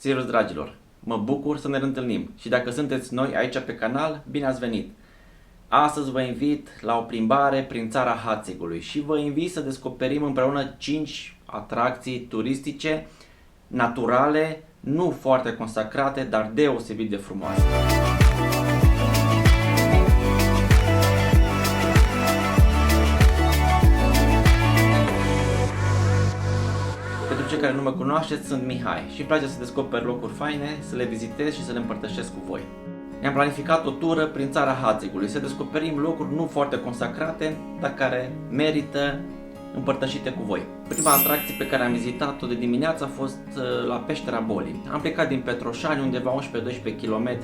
Servus dragilor, mă bucur să ne întâlnim și dacă sunteți noi aici pe canal, bine ați venit! Astăzi vă invit la o plimbare prin țara Hațegului și vă invit să descoperim împreună 5 atracții turistice naturale, nu foarte consacrate, dar deosebit de frumoase. Pentru cei care nu mă cunoașteți, sunt Mihai și îmi place să descoper locuri faine, să le vizitez și să le împărtășesc cu voi. Ne-am planificat o tură prin țara Hațegului, să descoperim locuri nu foarte consacrate, dar care merită împărtășite cu voi. Prima atracție pe care am vizitat-o de dimineață a fost la Peștera Bolii. Am plecat din Petroșani, undeva 11-12 km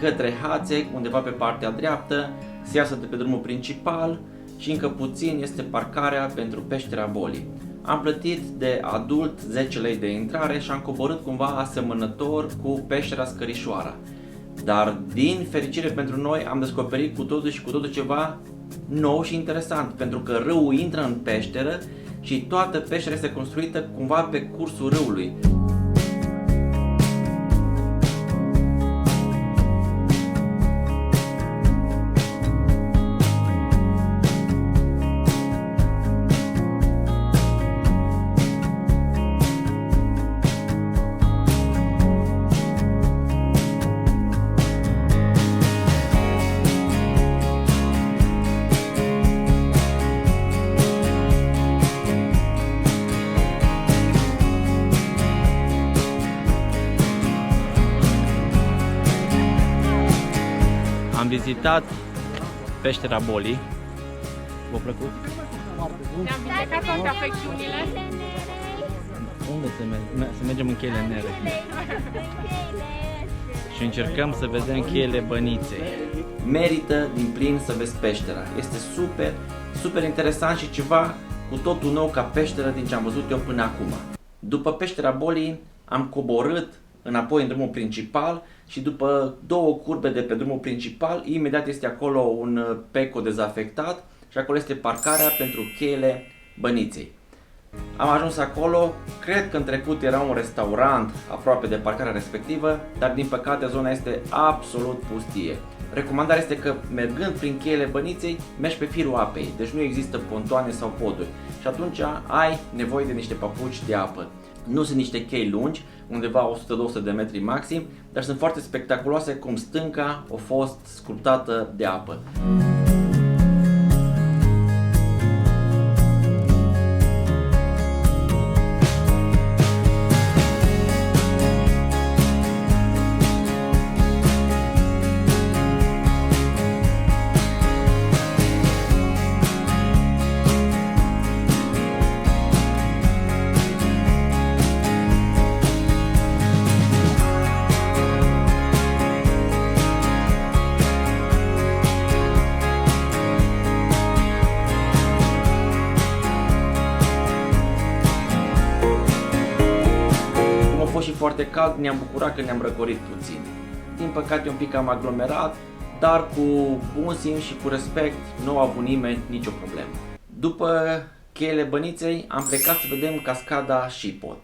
către Hațeg, undeva pe partea dreaptă, se iasă de pe drumul principal și încă puțin este parcarea pentru Peștera Bolii. Am plătit de adult 10 lei de intrare și am coborât cumva asemănător cu Peștera Scărișoara. Dar din fericire pentru noi am descoperit cu totul ceva nou și interesant, pentru că râul intră în peșteră și toată peștera este construită cumva pe cursul râului. Am vizitat Peștera Bolii. V-a plăcut? Ne-am vindecat toate afecțiunile. Unde se merge? Să mergem în Cheile Nere. Și încercăm să vedem Cheile Băniței. Merită din plin să vezi peștera. Este super interesant și ceva cu totul nou ca peșteră din ce am văzut eu până acum. După Peștera Bolii am coborât înapoi în drumul principal și după două curbe de pe drumul principal, imediat este acolo un peco dezafectat și acolo este parcarea pentru Cheile Băniței. Am ajuns acolo, cred că în trecut era un restaurant aproape de parcarea respectivă, dar din păcate zona este absolut pustie. Recomandarea este că mergând prin Cheile Băniței, mergi pe firul apei, deci nu există pontoane sau poduri și atunci ai nevoie de niște papuci de apă. Nu sunt niște chei lungi, undeva 100-200 de metri maxim, dar sunt foarte spectaculoase cum stânca a fost sculptată de apă. Și foarte cald, ne-am bucurat că ne-am răcorit puțin. Din păcate un pic am aglomerat, dar cu bun simț și cu respect nu a avut nimeni nicio problemă. După Cheile Băniței am plecat să vedem cascada Șipot.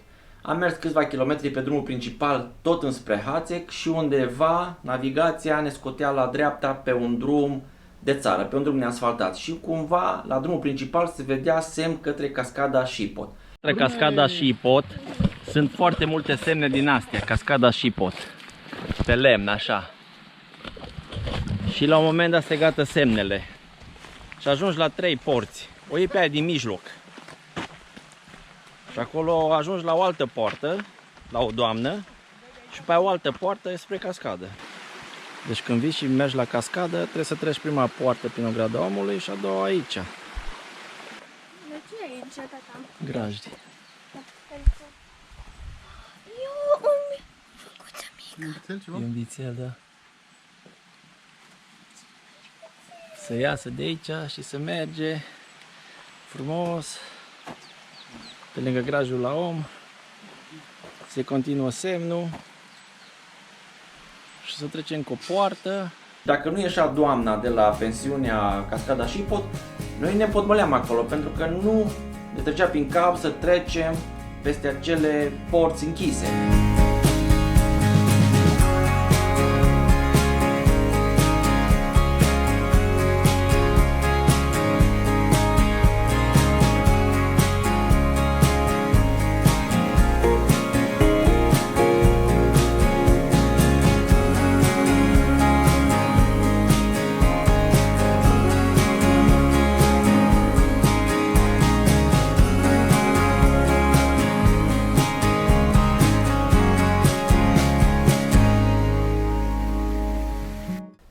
Am mers câțiva kilometri pe drumul principal tot înspre Hațeg și undeva navigația ne scotea la dreapta pe un drum de țară, pe un drum neasfaltat și cumva la drumul principal se vedea semn către cascada Șipot. Cascada Șipot sunt foarte multe semne din astea, cascada Șipot, pe lemn, așa. Și la un moment dat se gata semnele și ajungi la 3 porți. O iei pe aia din mijloc și acolo ajungi la o altă poartă, la o doamnă, și pe aia o altă poartă spre cascadă. Deci când vii și mergi la cascadă, trebuie să treci prima poartă prin Ograda Omului și a doua aici. De ce e aici, tata? Grajdi. E un vițel, da. Să iasă de aici și să merge frumos pe lângă grajul la om. Se continuă semnul și să trecem cu o poartă. Dacă nu ieșea doamna de la pensiunea Cascada Șipot, noi ne potmoleam acolo pentru că nu ne trecea prin cap să trecem peste acele porți închise.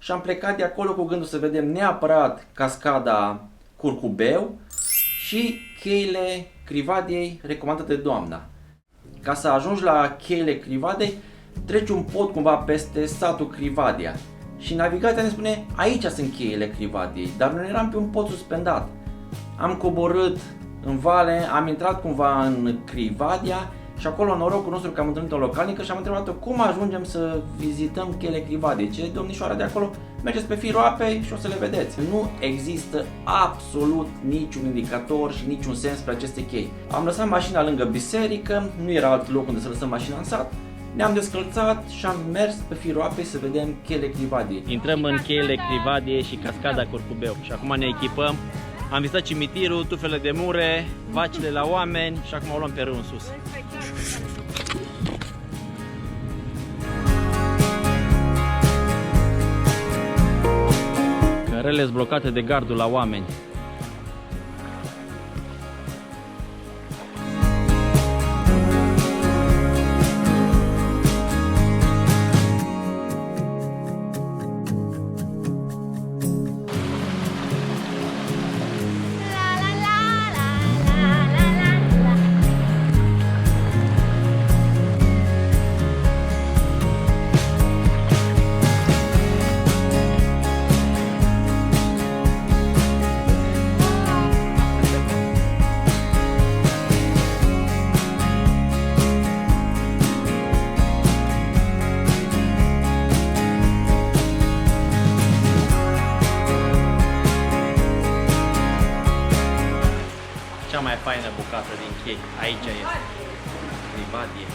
și am plecat de acolo cu gândul să vedem neapărat cascada Curcubeu și cheile Crivadiei recomandate de doamna. Ca să ajungi la cheile Crivadiei, treci un pod cumva peste satul Crivadia și navigația ne spune aici sunt cheile Crivadiei, dar noi eram pe un pod suspendat. Am coborât în vale, am intrat cumva în Crivadia și acolo norocul nostru că am întâlnit o localnică și am întrebat-o cum ajungem să vizităm cheile Crivadiei. Ce domnișoara de acolo, mergeți pe firul apei și o să le vedeți. Nu există absolut niciun indicator și niciun sens pe aceste chei. Am lăsat mașina lângă biserică, nu era alt loc unde să lăsăm mașina în sat. Ne-am descălțat și am mers pe firul apei să vedem cheile Crivadiei. Intrăm în cheile Crivadiei și cascada Curcubeu și acum ne echipăm. Am vizitat cimitirul, tufele de mure, vacile la oameni și acum o luăm pe râu în sus. Cărele sunt blocate de gardul la oameni. Cea mai faină bucată din chei, aici este Crivadie.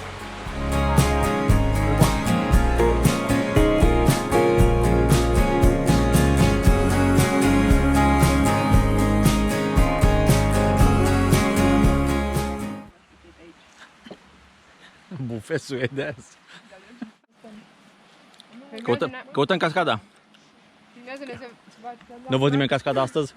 Bufet suedez. Căutăm cascada. Nu văd nimeni cascada astăzi?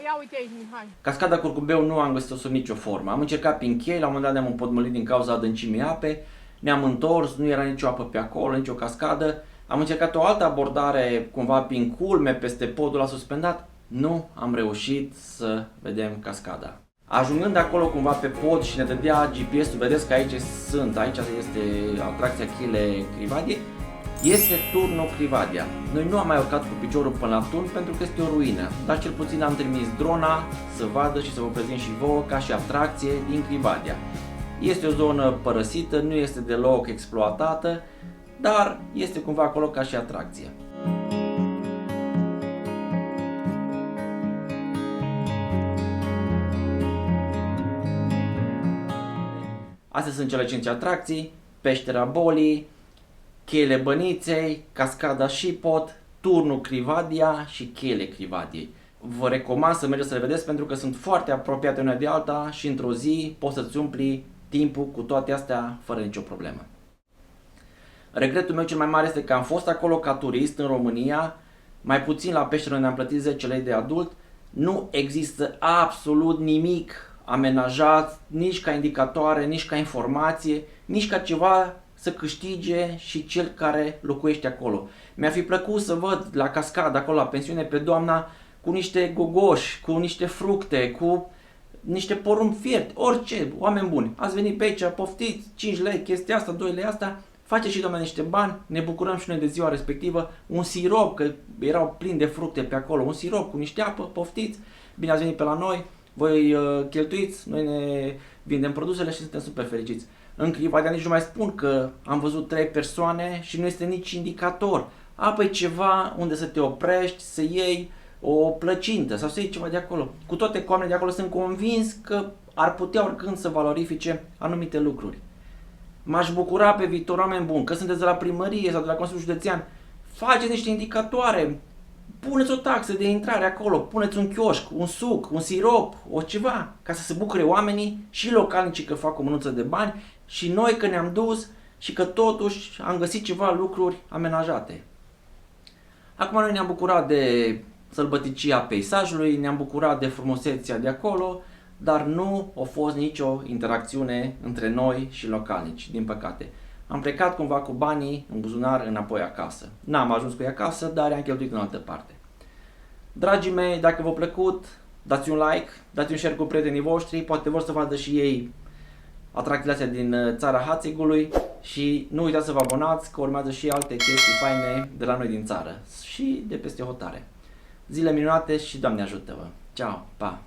Ia uite aici, Mihai. Cascada Curcubeu nu am găsit-o sub nicio formă. Am încercat prin chei, la un moment dat ne-am împotmolit din cauza adâncimii apei, ne-am întors, nu era nicio apă pe acolo, nicio cascadă. Am încercat o altă abordare, cumva prin culme, peste podul la suspendat, nu am reușit să vedem cascada. Ajungând acolo cumva pe pod și ne dădea GPS-ul, vedeți că aici este atracția cheile Crivadiei, este turnul Crivadia. Noi nu am mai urcat cu piciorul până la turn pentru că este o ruină, dar cel puțin am trimis drona să vadă și să vă prezint și vouă ca și atracție din Crivadia. Este o zonă părăsită, nu este deloc exploatată, dar este cumva acolo ca și atracție. Astea sunt cele 5 atracții: peștera Bolii, cheile Băniței, cascada Șipot, turnul Crivadia și cheile Crivadiei. Vă recomand să mergeți să le vedeți pentru că sunt foarte apropiate una de alta și într-o zi poți să-ți umpli timpul cu toate astea fără nicio problemă. Regretul meu cel mai mare este că am fost acolo ca turist în România, mai puțin la peșteră unde am plătit 10 lei de adult, nu există absolut nimic amenajat, nici ca indicatoare, nici ca informație, nici ca ceva să câștige și cel care locuiește acolo. Mi-ar fi plăcut să văd la cascadă, acolo la pensiune, pe doamna cu niște gogoși, cu niște fructe, cu niște porumb fiert, orice, oameni buni. Ați venit pe aici, poftiți, 5 lei, chestia asta, 2 lei asta, face și doamna niște bani, ne bucurăm și noi de ziua respectivă, un sirop, că erau plini de fructe pe acolo, un sirop cu niște apă, poftiți, bine ați venit pe la noi, voi cheltuiți, noi ne vindem produsele și suntem super fericiți. În Crivadia nici nu mai spun că am văzut 3 persoane și nu este nici indicator. Apoi ceva unde să te oprești, să iei o plăcintă sau să iei ceva de acolo. Cu toate că oamenii de acolo sunt convins că ar putea oricând să valorifice anumite lucruri. M-aș bucura pe viitor, oameni buni, că sunteți de la primărie sau de la Consiliul Județean, faceți niște indicatoare, puneți o taxă de intrare acolo, puneți un chioșc, un suc, un sirop, o ceva, ca să se bucure oamenii și localnicii că fac o mânuță de bani și noi că ne-am dus și că totuși am găsit ceva lucruri amenajate. Acum noi ne-am bucurat de sălbăticia peisajului, ne-am bucurat de frumusețea de acolo, dar nu a fost nicio interacțiune între noi și localnici, din păcate. Am plecat cumva cu banii în buzunar înapoi acasă. N-am ajuns cu ei acasă, dar i-am cheltuit în altă parte. Dragii mei, dacă v-a plăcut, dați un like, dați un share cu prietenii voștri, poate vor să vadă și ei atracțiile astea din țara Hațegului și nu uitați să vă abonați că urmează și alte chestii faine de la noi din țară și de peste hotare. Zile minunate și Doamne ajută-vă! Ceau, pa!